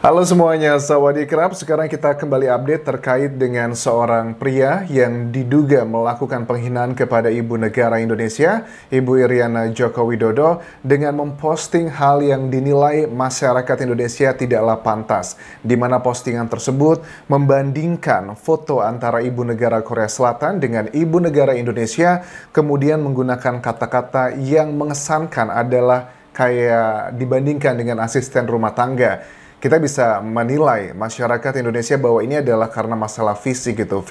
Halo semuanya, Sawadee-krap. Sekarang kita kembali update terkait dengan seorang pria yang diduga melakukan penghinaan kepada Ibu Negara Indonesia, Ibu Iriana Joko Widodo, dengan memposting hal yang dinilai masyarakat Indonesia tidaklah pantas, di mana postingan tersebut membandingkan foto antara Ibu Negara Korea Selatan dengan Ibu Negara Indonesia, kemudian menggunakan kata-kata yang mengesankan adalah kayak dibandingkan dengan asisten rumah tangga. Kita bisa menilai masyarakat Indonesia bahwa ini adalah karena masalah fisik gitu.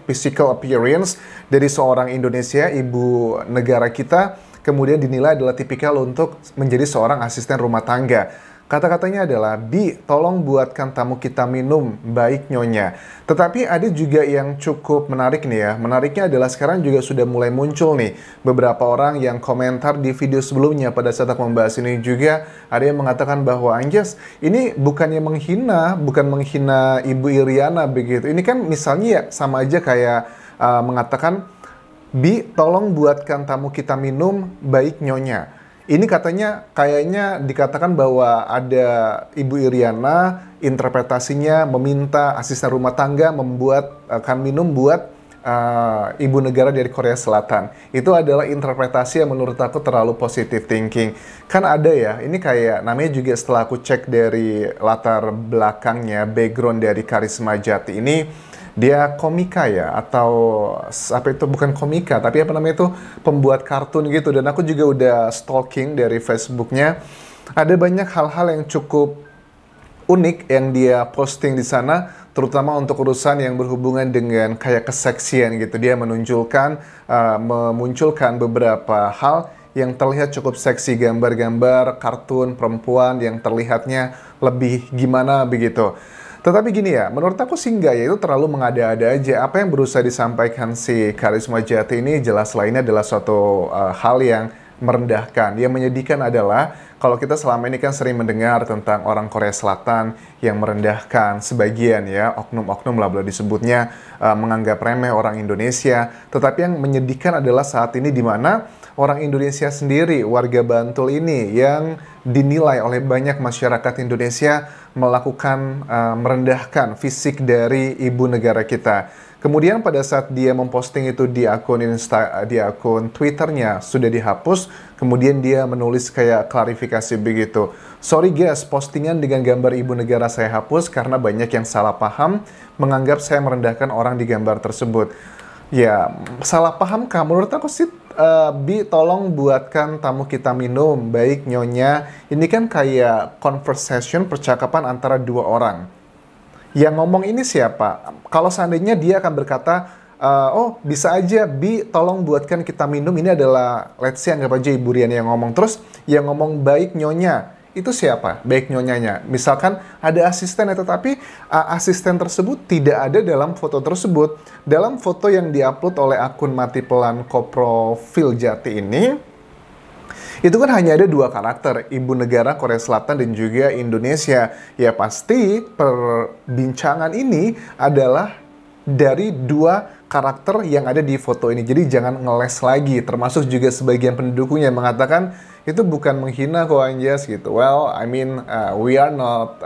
Physical appearance dari seorang Indonesia, ibu negara kita, kemudian dinilai adalah tipikal untuk menjadi seorang asisten rumah tangga. Kata-katanya adalah, "Bi, tolong buatkan tamu kita minum, baik nyonya." Tetapi ada juga yang cukup menarik nih ya. Menariknya adalah sekarang juga sudah mulai muncul nih beberapa orang yang komentar di video sebelumnya pada saat aku membahas ini juga. Ada yang mengatakan bahwa Anjas, ini bukannya menghina, bukan menghina Ibu Iriana begitu. Ini kan misalnya ya sama aja kayak mengatakan, "Bi, tolong buatkan tamu kita minum, baik nyonya." Ini katanya kayaknya dikatakan bahwa ada Ibu Iriana interpretasinya meminta asisten rumah tangga membuatkan minum buat ibu negara dari Korea Selatan. Itu adalah interpretasi yang menurut aku terlalu positive thinking. Kan ada ya, ini kayak namanya juga setelah aku cek dari latar belakangnya, background dari Karisma Jati ini, dia komika ya, atau apa itu, bukan komika, tapi apa namanya itu, pembuat kartun gitu. Dan aku juga udah stalking dari Facebooknya. Ada banyak hal-hal yang cukup unik yang dia posting di sana, terutama untuk urusan yang berhubungan dengan kayak keseksian gitu. Dia memunculkan beberapa hal yang terlihat cukup seksi, gambar-gambar kartun perempuan yang terlihatnya lebih gimana begitu. Tetapi gini ya, menurut aku sih enggak ya, itu terlalu mengada-ada aja. Apa yang berusaha disampaikan si Karisma Jati ini jelas lainnya adalah suatu hal yang merendahkan. Yang menyedihkan adalah kalau kita selama ini kan sering mendengar tentang orang Korea Selatan yang merendahkan sebagian ya, oknum-oknum lah boleh disebutnya, menganggap remeh orang Indonesia. Tetapi yang menyedihkan adalah saat ini di mana orang Indonesia sendiri, warga Bantul ini yang dinilai oleh banyak masyarakat Indonesia melakukan merendahkan fisik dari ibu negara kita. Kemudian pada saat dia memposting itu di akun Twitternya sudah dihapus, kemudian dia menulis kayak klarifikasi begitu. "Sorry guys, postingan dengan gambar ibu negara saya hapus karena banyak yang salah paham, menganggap saya merendahkan orang di gambar tersebut." Ya, salah paham kah? Menurut aku sih, Bi, tolong buatkan tamu kita minum, baik nyonya. Ini kan kayak conversation, percakapan antara dua orang. Yang ngomong ini siapa? Kalau seandainya dia akan berkata, "Oh bisa aja, Bi, tolong buatkan kita minum." Ini adalah, let's say anggap aja Ibu Rian yang ngomong. Terus yang ngomong baik nyonya, itu siapa? Baik nyonyanya. Misalkan ada asisten, tetapi asisten tersebut tidak ada dalam foto tersebut. Dalam foto yang diupload oleh akun Mati Pelan Koprofil Jati ini, itu kan hanya ada dua karakter, ibu negara Korea Selatan dan juga Indonesia. Ya pasti perbincangan ini adalah dari dua karakter yang ada di foto ini. Jadi jangan ngeles lagi, termasuk juga sebagian pendukungnya mengatakan itu bukan menghina kok Anjas gitu. Well, I mean, we are not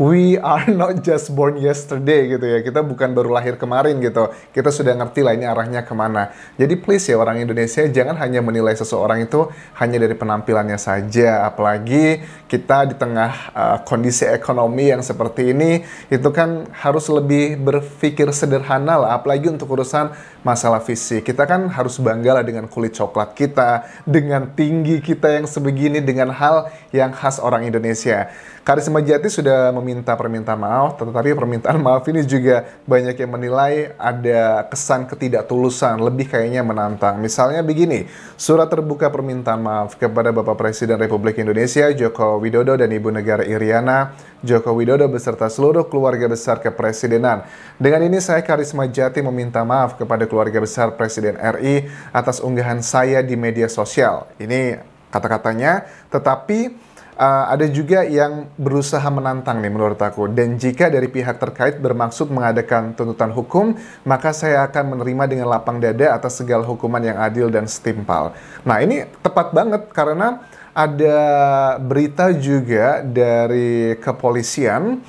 we are not just born yesterday gitu ya. Kita bukan baru lahir kemarin gitu. Kita sudah ngerti lah ini arahnya kemana. Jadi please ya orang Indonesia, jangan hanya menilai seseorang itu hanya dari penampilannya saja. Apalagi kita di tengah kondisi ekonomi yang seperti ini, itu kan harus lebih berpikir sederhana lah. Apalagi untuk urusan masalah fisik. Kita kan harus bangga lah dengan kulit coklat kita, dengan tinggi kita yang sebegini, dengan hal yang khas orang Indonesia. Karisma Jati sudah meminta permintaan maaf, tetapi permintaan maaf ini juga banyak yang menilai ada kesan ketidaktulusan, lebih kayaknya menantang. Misalnya begini, surat terbuka permintaan maaf kepada Bapak Presiden Republik Indonesia Joko Widodo dan Ibu Negara Iriana Joko Widodo beserta seluruh keluarga besar kepresidenan. Dengan ini saya Karisma Jati meminta maaf kepada keluarga besar Presiden RI atas unggahan saya di media sosial. Ini kata-katanya, tetapi ada juga yang berusaha menantang nih menurut aku. Dan jika dari pihak terkait bermaksud mengadakan tuntutan hukum, maka saya akan menerima dengan lapang dada atas segala hukuman yang adil dan setimpal. Nah ini tepat banget karena ada berita juga dari kepolisian.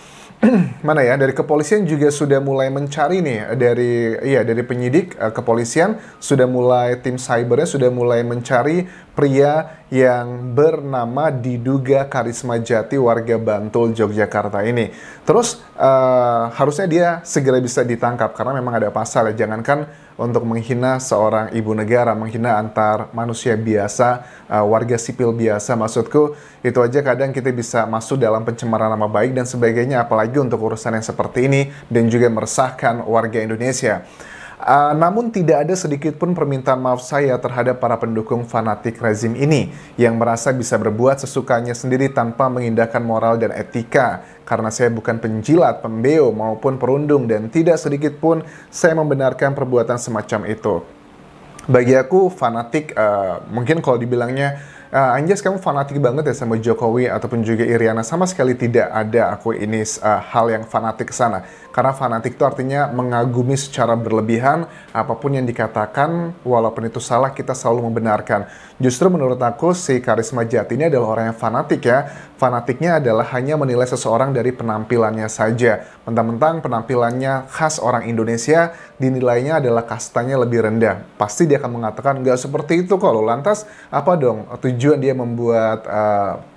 Mana ya, dari kepolisian juga sudah mulai mencari nih, dari penyidik kepolisian sudah mulai, tim cybernya sudah mulai mencari pria yang bernama diduga Karisma Jati warga Bantul, Yogyakarta ini. Terus harusnya dia segera bisa ditangkap karena memang ada pasal ya, jangankan untuk menghina seorang ibu negara, menghina antar manusia biasa, warga sipil biasa, maksudku itu aja kadang kita bisa masuk dalam pencemaran nama baik dan sebagainya, apalagi untuk urusan yang seperti ini dan juga meresahkan warga Indonesia. Namun tidak ada sedikit pun permintaan maaf saya terhadap para pendukung fanatik rezim ini yang merasa bisa berbuat sesukanya sendiri tanpa mengindahkan moral dan etika. Karena saya bukan penjilat, pembeo maupun perundung dan tidak sedikit pun saya membenarkan perbuatan semacam itu. Bagi aku fanatik, mungkin kalau dibilangnya Anjas kamu fanatik banget ya sama Jokowi ataupun juga Iriana, sama sekali tidak ada aku ini hal yang fanatik ke sana. Karena fanatik itu artinya mengagumi secara berlebihan, apapun yang dikatakan walaupun itu salah kita selalu membenarkan. Justru menurut aku si Karisma Jati ini adalah orang yang fanatik ya. Fanatiknya adalah hanya menilai seseorang dari penampilannya saja. Mentang-mentang penampilannya khas orang Indonesia, dinilainya adalah kastanya lebih rendah. Pasti dia akan mengatakan nggak seperti itu kok. Lantas apa dong tujuan dia membuat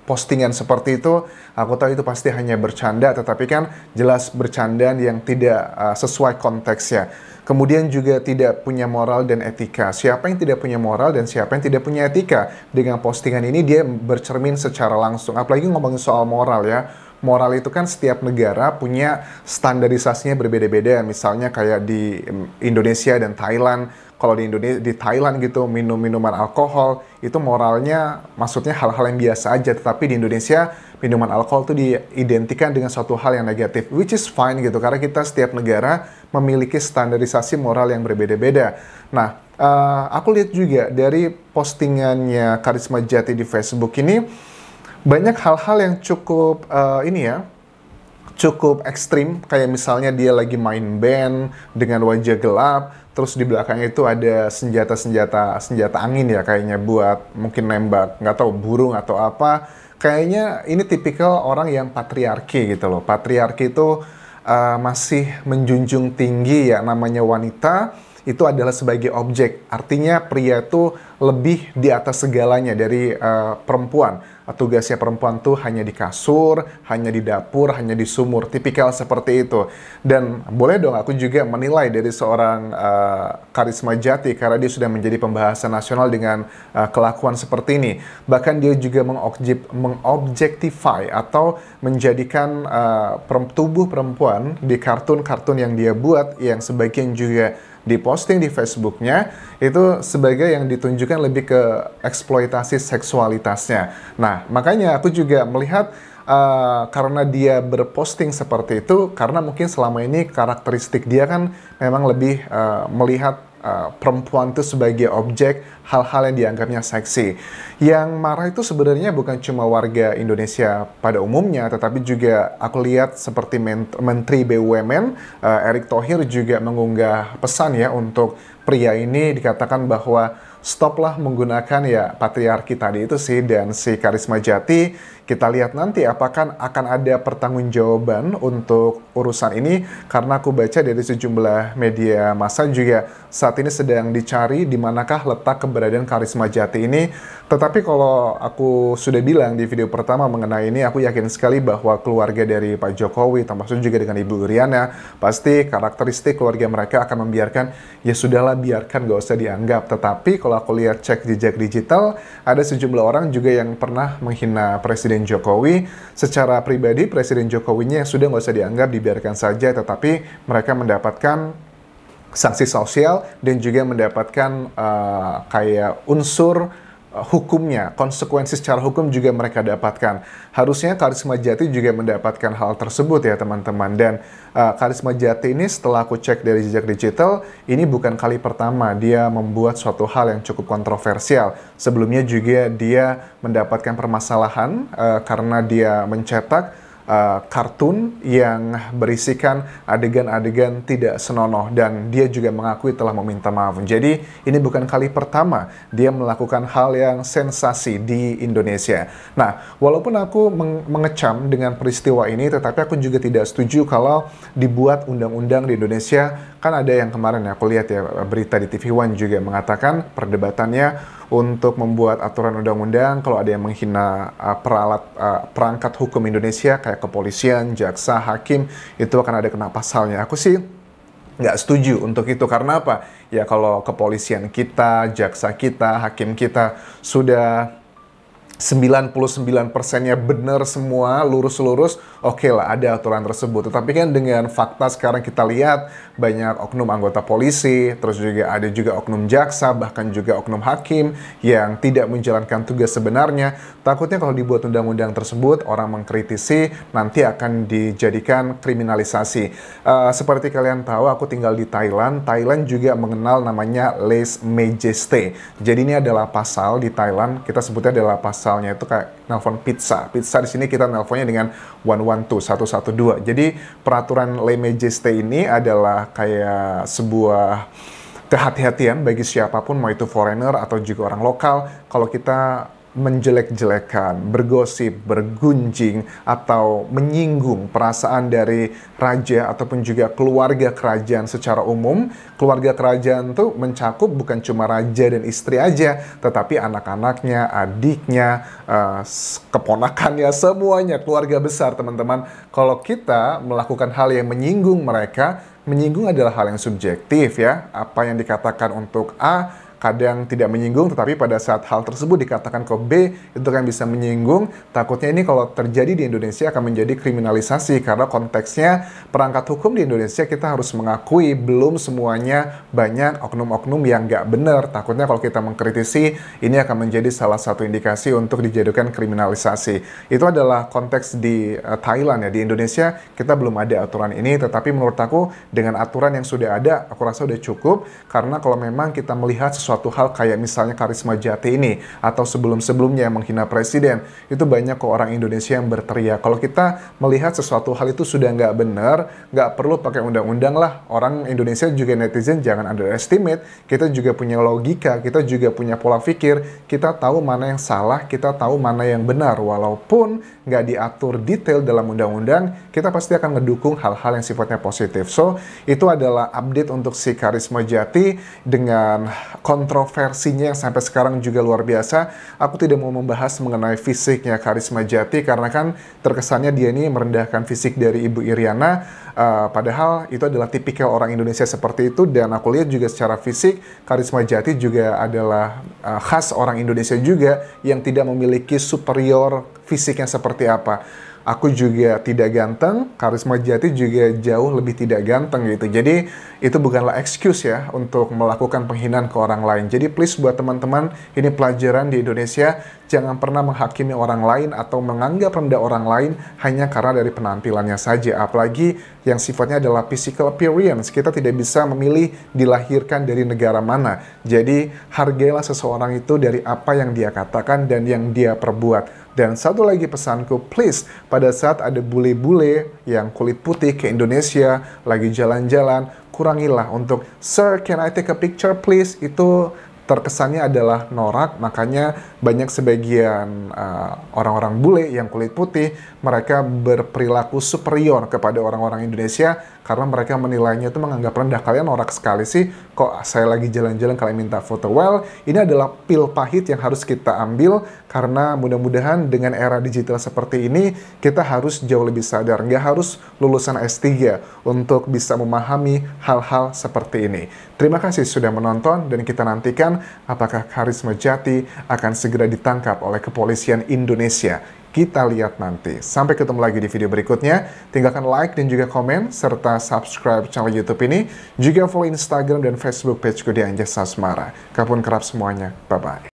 postingan seperti itu? Aku tahu itu pasti hanya bercanda, tetapi kan jelas bercandaan yang tidak sesuai konteksnya. Kemudian juga tidak punya moral dan etika. Siapa yang tidak punya moral dan siapa yang tidak punya etika? Dengan postingan ini dia bercermin secara langsung. Apalagi ngomongin soal moral ya. Moral itu kan setiap negara punya standarisasinya berbeda-beda. Misalnya kayak di Indonesia dan Thailand. Kalau di Thailand gitu minum minuman alkohol itu moralnya maksudnya hal-hal yang biasa aja, tetapi di Indonesia minuman alkohol itu diidentikan dengan suatu hal yang negatif, which is fine gitu karena kita setiap negara memiliki standarisasi moral yang berbeda-beda. Nah, aku lihat juga dari postingannya Karisma Jati di Facebook ini banyak hal-hal yang cukup cukup ekstrim, kayak misalnya dia lagi main band dengan wajah gelap, terus di belakangnya itu ada senjata angin ya kayaknya buat mungkin nembak, nggak tahu burung atau apa. Kayaknya ini tipikal orang yang patriarki gitu loh. Patriarki itu masih menjunjung tinggi ya namanya wanita itu adalah sebagai objek. Artinya pria itu lebih di atas segalanya dari perempuan. Tugasnya perempuan tuh hanya di kasur, hanya di dapur, hanya di sumur. Tipikal seperti itu. Dan boleh dong aku juga menilai dari seorang Karisma Jati karena dia sudah menjadi pembahasan nasional dengan kelakuan seperti ini. Bahkan dia juga mengobjektify atau menjadikan tubuh perempuan di kartun-kartun yang dia buat, yang sebagian juga diposting di Facebooknya, itu sebagai yang ditunjukkan lebih ke eksploitasi seksualitasnya. Nah, makanya aku juga melihat karena dia berposting seperti itu, karena mungkin selama ini karakteristik dia kan memang lebih melihat perempuan itu sebagai objek, hal-hal yang dianggapnya seksi. Yang marah itu sebenarnya bukan cuma warga Indonesia pada umumnya, tetapi juga aku lihat seperti Menteri BUMN Erick Thohir juga mengunggah pesan ya untuk pria ini, dikatakan bahwa stoplah menggunakan ya patriarki tadi itu sih, dan si Karisma Jati kita lihat nanti apakah akan ada pertanggungjawaban untuk urusan ini, karena aku baca dari sejumlah media massa juga saat ini sedang dicari di manakah letak keberadaan Karisma Jati ini. Tetapi kalau aku sudah bilang di video pertama mengenai ini, aku yakin sekali bahwa keluarga dari Pak Jokowi, termasuk juga dengan Ibu Iriana, pasti karakteristik keluarga mereka akan membiarkan, ya sudahlah biarkan, gak usah dianggap. Tetapi kalau aku lihat cek jejak digital, ada sejumlah orang juga yang pernah menghina Presiden Jokowi. Secara pribadi Presiden Jokowinya sudah nggak usah dianggap, dibiarkan saja, tetapi mereka mendapatkan sanksi sosial dan juga mendapatkan kayak unsur hukumnya, konsekuensi secara hukum juga mereka dapatkan. Harusnya Karisma Jati juga mendapatkan hal tersebut ya teman-teman. Dan Karisma Jati ini setelah aku cek dari jejak digital, ini bukan kali pertama dia membuat suatu hal yang cukup kontroversial. Sebelumnya juga dia mendapatkan permasalahan karena dia mencetak kartun yang berisikan adegan-adegan tidak senonoh, dan dia juga mengakui telah meminta maaf. Jadi ini bukan kali pertama dia melakukan hal yang sensasi di Indonesia. Nah, walaupun aku mengecam dengan peristiwa ini, tetapi aku juga tidak setuju kalau dibuat undang-undang di Indonesia. Kan ada yang kemarin aku lihat ya, berita di TV One juga mengatakan perdebatannya untuk membuat aturan undang-undang kalau ada yang menghina perangkat hukum Indonesia kayak kepolisian, jaksa, hakim, itu akan ada kena pasalnya. Aku sih nggak setuju untuk itu. Karena apa? Ya kalau kepolisian kita, jaksa kita, hakim kita sudah 99%-nya benar semua, lurus-lurus, oke lah ada aturan tersebut. Tetapi kan dengan fakta sekarang kita lihat banyak oknum anggota polisi, terus juga ada juga oknum jaksa, bahkan juga oknum hakim yang tidak menjalankan tugas sebenarnya. Takutnya kalau dibuat undang-undang tersebut, orang mengkritisi, nanti akan dijadikan kriminalisasi. Seperti kalian tahu, aku tinggal di Thailand. Thailand juga mengenal namanya lèse majesté. Jadi ini adalah pasal di Thailand, kita sebutnya adalah pasalnya itu kayak nelpon pizza. Pizza di sini kita nelponnya dengan 112. Jadi peraturan lèse majesté ini adalah kayak sebuah kehati-hatian bagi siapapun, mau itu foreigner atau juga orang lokal, kalau kita menjelek-jelekan, bergosip, bergunjing, atau menyinggung perasaan dari raja ataupun juga keluarga kerajaan secara umum. Keluarga kerajaan tuh mencakup bukan cuma raja dan istri aja, tetapi anak-anaknya, adiknya, keponakannya, semuanya, keluarga besar, teman-teman. Kalau kita melakukan hal yang menyinggung mereka, menyinggung adalah hal yang subjektif ya. Apa yang dikatakan untuk A kadang tidak menyinggung, tetapi pada saat hal tersebut dikatakan ke B, itu kan bisa menyinggung. Takutnya ini kalau terjadi di Indonesia akan menjadi kriminalisasi, karena konteksnya perangkat hukum di Indonesia kita harus mengakui belum semuanya, banyak oknum-oknum yang nggak benar. Takutnya kalau kita mengkritisi, ini akan menjadi salah satu indikasi untuk dijadikan kriminalisasi. Itu adalah konteks di Thailand ya. Di Indonesia kita belum ada aturan ini, tetapi menurut aku dengan aturan yang sudah ada, aku rasa udah cukup. Karena kalau memang kita melihat suatu hal kayak misalnya Karisma Jati ini, atau sebelum-sebelumnya yang menghina presiden, itu banyak kok orang Indonesia yang berteriak. Kalau kita melihat sesuatu hal itu sudah nggak benar, nggak perlu pakai undang-undang lah. Orang Indonesia juga netizen jangan underestimate, kita juga punya logika, kita juga punya pola pikir, kita tahu mana yang salah, kita tahu mana yang benar. Walaupun nggak diatur detail dalam undang-undang, kita pasti akan ngedukung hal-hal yang sifatnya positif. So, itu adalah update untuk si Karisma Jati dengan kontroversinya yang sampai sekarang juga luar biasa. Aku tidak mau membahas mengenai fisiknya Karisma Jati, karena kan terkesannya dia ini merendahkan fisik dari Ibu Iriana, padahal itu adalah tipikal orang Indonesia seperti itu. Dan aku lihat juga secara fisik Karisma Jati juga adalah khas orang Indonesia juga, yang tidak memiliki superior fisiknya seperti apa. Aku juga tidak ganteng, Karisma Jati juga jauh lebih tidak ganteng gitu. Jadi itu bukanlah excuse ya untuk melakukan penghinaan ke orang lain. Jadi please buat teman-teman, ini pelajaran di Indonesia, jangan pernah menghakimi orang lain atau menganggap rendah orang lain hanya karena dari penampilannya saja. Apalagi yang sifatnya adalah physical appearance. Kita tidak bisa memilih dilahirkan dari negara mana. Jadi hargailah seseorang itu dari apa yang dia katakan dan yang dia perbuat. Dan satu lagi pesanku, please, pada saat ada bule-bule yang kulit putih ke Indonesia, lagi jalan-jalan, kurangilah untuk, "Sir, can I take a picture please?" Itu terkesannya adalah norak. Makanya banyak sebagian orang-orang bule yang kulit putih, mereka berperilaku superior kepada orang-orang Indonesia karena mereka menilainya itu menganggap rendah. Kalian norak sekali sih, kok saya lagi jalan-jalan kalian minta foto. Well, ini adalah pil pahit yang harus kita ambil, karena mudah-mudahan dengan era digital seperti ini, kita harus jauh lebih sadar. Nggak harus lulusan S3 untuk bisa memahami hal-hal seperti ini. Terima kasih sudah menonton, dan kita nantikan apakah Karisma Jati akan segera ditangkap oleh kepolisian Indonesia. Kita lihat nanti. Sampai ketemu lagi di video berikutnya. Tinggalkan like dan juga komen, serta subscribe channel YouTube ini. Juga follow Instagram dan Facebook pageku di Anjas Asmara. Kapun kerap semuanya. Bye-bye.